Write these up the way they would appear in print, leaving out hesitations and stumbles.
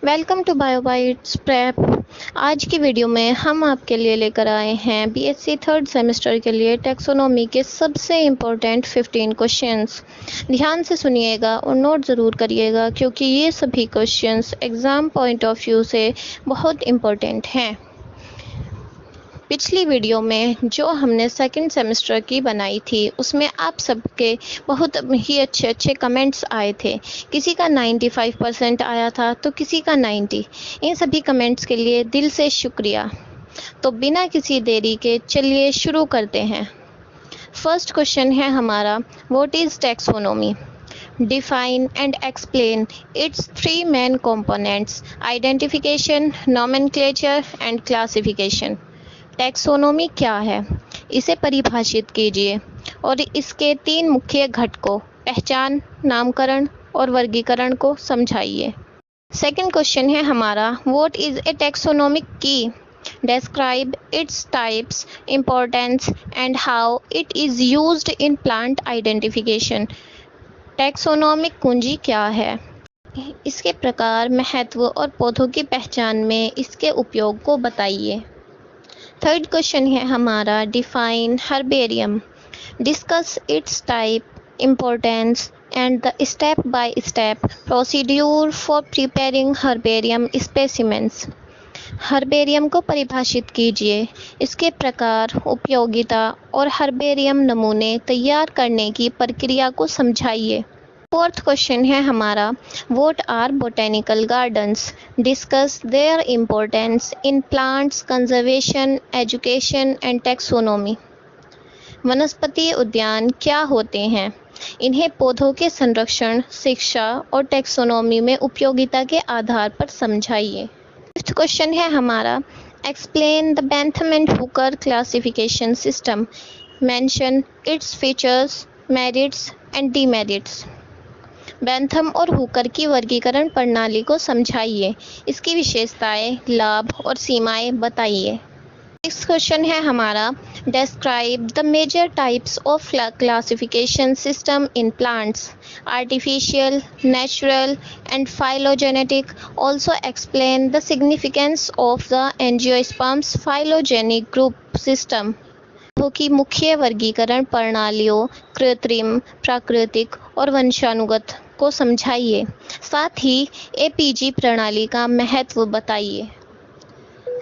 Welcome to बायोबाइट्स prep. आज की video में हम आपके लिए लेकर आए हैं बीएससी थर्ड सेमेस्टर के लिए टैक्सोनॉमी के सबसे इम्पोर्टेंट 15 क्वेश्चंस। ध्यान से सुनिएगा और नोट ज़रूर करिएगा क्योंकि ये सभी questions exam point of view से बहुत इम्पोर्टेंट हैं। पिछली वीडियो में जो हमने सेकंड सेमेस्टर की बनाई थी उसमें आप सबके बहुत ही अच्छे अच्छे कमेंट्स आए थे। किसी का 95% आया था तो किसी का 90। इन सभी कमेंट्स के लिए दिल से शुक्रिया। तो बिना किसी देरी के चलिए शुरू करते हैं। फर्स्ट क्वेश्चन है हमारा, what is taxonomy? Define and explain its three main components: identification, nomenclature and classification. Taxonomy क्या है, इसे परिभाषित कीजिए और इसके तीन मुख्य घटकों पहचान, नामकरण और वर्गीकरण को समझाइए। सेकंड क्वेश्चन है हमारा, व्हाट इज़ ए टैक्सोनॉमिक की? Describe its types, importance and how it is used in plant identification. Taxonomic कुंजी क्या है, इसके प्रकार, महत्व और पौधों की पहचान में इसके उपयोग को बताइए। थर्ड क्वेश्चन है हमारा, define herbarium. Discuss it's type, importance and the step by step procedure for preparing herbarium specimens. Herbarium को परिभाषित कीजिए, इसके प्रकार, उपयोगिता और हर्बेरियम नमूने तैयार करने की प्रक्रिया को समझाइए। फोर्थ क्वेश्चन है हमारा, what are botanical gardens? Discuss their importance in plants conservation, education and taxonomy. वनस्पति उद्यान क्या होते हैं? इन्हें पौधों के संरक्षण, शिक्षा और टैक्सोनॉमी में उपयोगिता के आधार पर समझाइए। फिफ्थ क्वेश्चन है हमारा, explain the Bentham and Hooker classification system. Mention its features, merits and demerits. Bentham और हुकर की वर्गीकरण प्रणाली को समझाइए, इसकी विशेषताएं, लाभ और सीमाएं बताइए। नेक्स्ट क्वेश्चन है हमारा, describe the major types of classification system in plants, artificial, natural and phylogenetic. Also explain the significance of the angiosperms phylogenic group system. पौधों की मुख्य वर्गीकरण प्रणालियों, कृत्रिम, प्राकृतिक और वंशानुगत को समझाइए। साथ ही एपीजी प्रणाली का महत्व बताइए।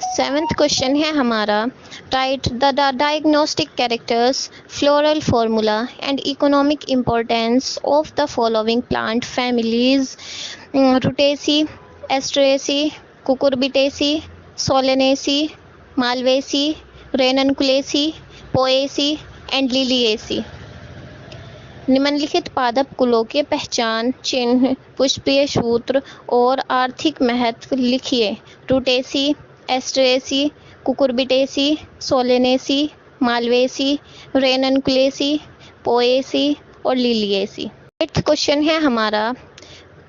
सेवेंथ क्वेश्चन है हमारा, right the diagnostic characters, floral formula and economic importance of the following plant families: Rutaceae, Asteraceae, Cucurbitaceae, Solanaceae, Malvaceae, Ranunculaceae, Poaceae and Liliaceae. निम्नलिखित पादप कुलों के पहचान चिन्ह, पुष्पीय सूत्र और आर्थिक महत्व लिखिए। Rutaceae, Asteraceae, Cucurbitaceae, Solanaceae, Malvaceae, Ranunculaceae, Poaceae और लिलिएसी। एट्थ क्वेश्चन है हमारा,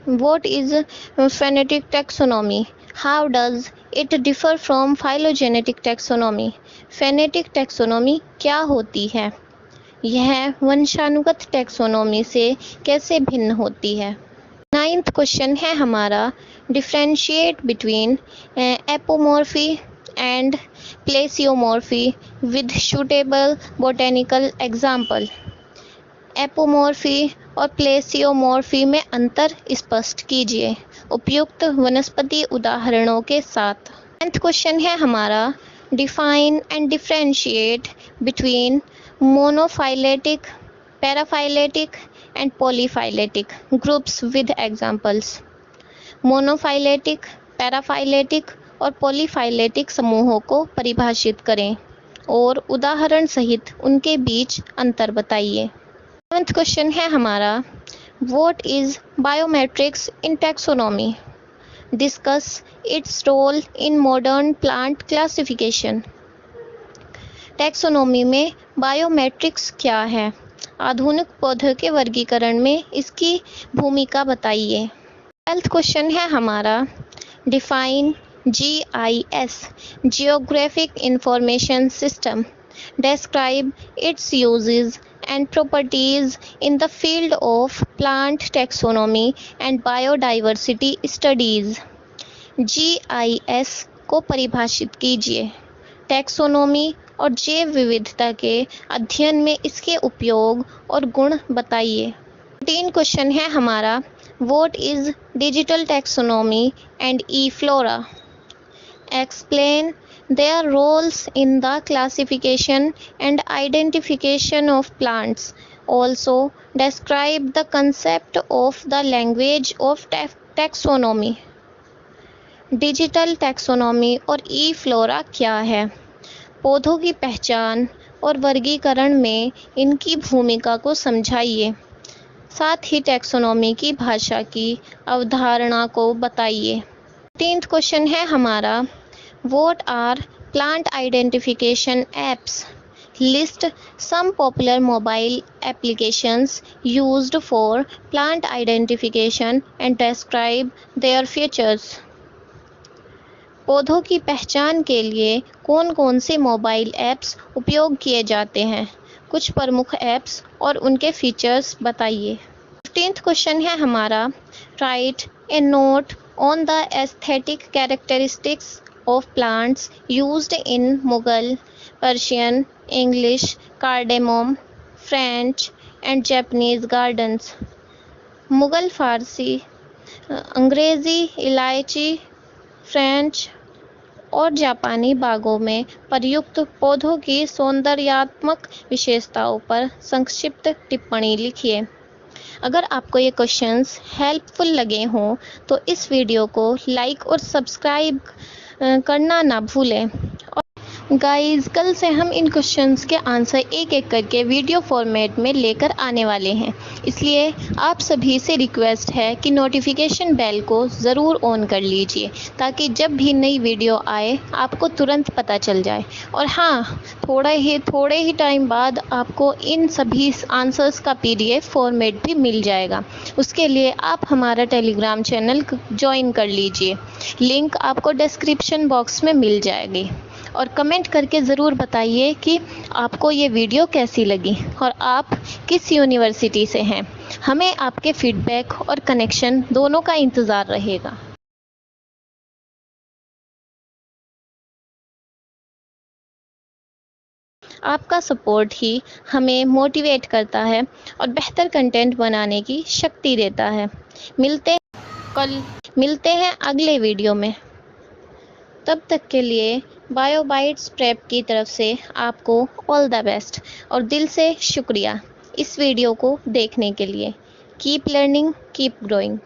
what is phonetic taxonomy? How does it differ from phylogenetic taxonomy? Phonetic taxonomy क्या होती है? यह वंशानुगत टैक्सोनॉमी से कैसे भिन्न होती है? नाइन्थ क्वेश्चन है हमारा, differentiate between apomorphy and plesiomorphy with suitable botanical example. Apomorphy और प्लेसियोमॉर्फी में अंतर स्पष्ट कीजिए उपयुक्त वनस्पति उदाहरणों के साथ। 10th क्वेश्चन है हमारा, define and differentiate between monophyletic, paraphyletic and polyphyletic groups with examples. Monophyletic, paraphyletic और पॉलीफाइलेटिक समूहों को परिभाषित करें और उदाहरण सहित उनके बीच अंतर बताइए। 7th क्वेश्चन है हमारा, what is biometrics in taxonomy? Discuss its role in modern plant classification. Taxonomy में बायोमेट्रिक्स क्या है? आधुनिक पौधों के वर्गीकरण में इसकी भूमिका बताइए। 12th क्वेश्चन है हमारा, define GIS, geographic information system. Describe its uses and properties in the field of plant taxonomy and biodiversity studies. GIS को परिभाषित कीजिए। टैक्सोनॉमी और जैव विविधता के अध्ययन में इसके उपयोग और गुण बताइए। 3 क्वेश्चन है हमारा, what is digital taxonomy and E flora? Explain their roles in the classification and identification of plants. Also, describe the concept of the language of taxonomy. Digital taxonomy और ई फ्लोरा क्या है? पौधों की पहचान और वर्गीकरण में इनकी भूमिका को समझाइए। साथ ही टैक्सोनॉमी की भाषा की अवधारणा को बताइए। 13th क्वेश्चन है हमारा, What are plant identification apps? List some popular mobile applications used for plant identification and describe their features. पौधों की पहचान के लिए कौन कौन से मोबाइल ऐप्स उपयोग किए जाते हैं? कुछ प्रमुख ऐप्स और उनके फीचर्स बताइए। 15th क्वेश्चन है हमारा, Write a note on the aesthetic characteristics of plants used in Mughal, Persian, English, cardamom, French and Japanese gardens. Mughal, फारसी, अंग्रेज़ी, इलायची, फ्रेंच और जापानी बागों में प्रयुक्त पौधों की सौंदर्यात्मक विशेषताओं पर संक्षिप्त टिप्पणी लिखिए। अगर आपको ये क्वेश्चंस हेल्पफुल लगे हों तो इस वीडियो को लाइक और सब्सक्राइब करना ना भूलें। और गाइस, कल से हम इन क्वेश्चंस के आंसर एक एक करके वीडियो फॉर्मेट में लेकर आने वाले हैं, इसलिए आप सभी से रिक्वेस्ट है कि नोटिफिकेशन बेल को ज़रूर ऑन कर लीजिए ताकि जब भी नई वीडियो आए आपको तुरंत पता चल जाए। और हाँ, थोड़े ही टाइम बाद आपको इन सभी आंसर्स का PDF फॉर्मेट भी मिल जाएगा। उसके लिए आप हमारा टेलीग्राम चैनल ज्वाइन कर लीजिए, लिंक आपको डिस्क्रिप्शन बॉक्स में मिल जाएगी। और कमेंट करके ज़रूर बताइए कि आपको ये वीडियो कैसी लगी और आप किस यूनिवर्सिटी से हैं। हमें आपके फीडबैक और कनेक्शन दोनों का इंतज़ार रहेगा। आपका सपोर्ट ही हमें मोटिवेट करता है और बेहतर कंटेंट बनाने की शक्ति देता है। मिलते हैं अगले वीडियो में। तब तक के लिए बायोबाइट्स प्रेप की तरफ से आपको ऑल द बेस्ट और दिल से शुक्रिया इस वीडियो को देखने के लिए। Keep learning, keep growing.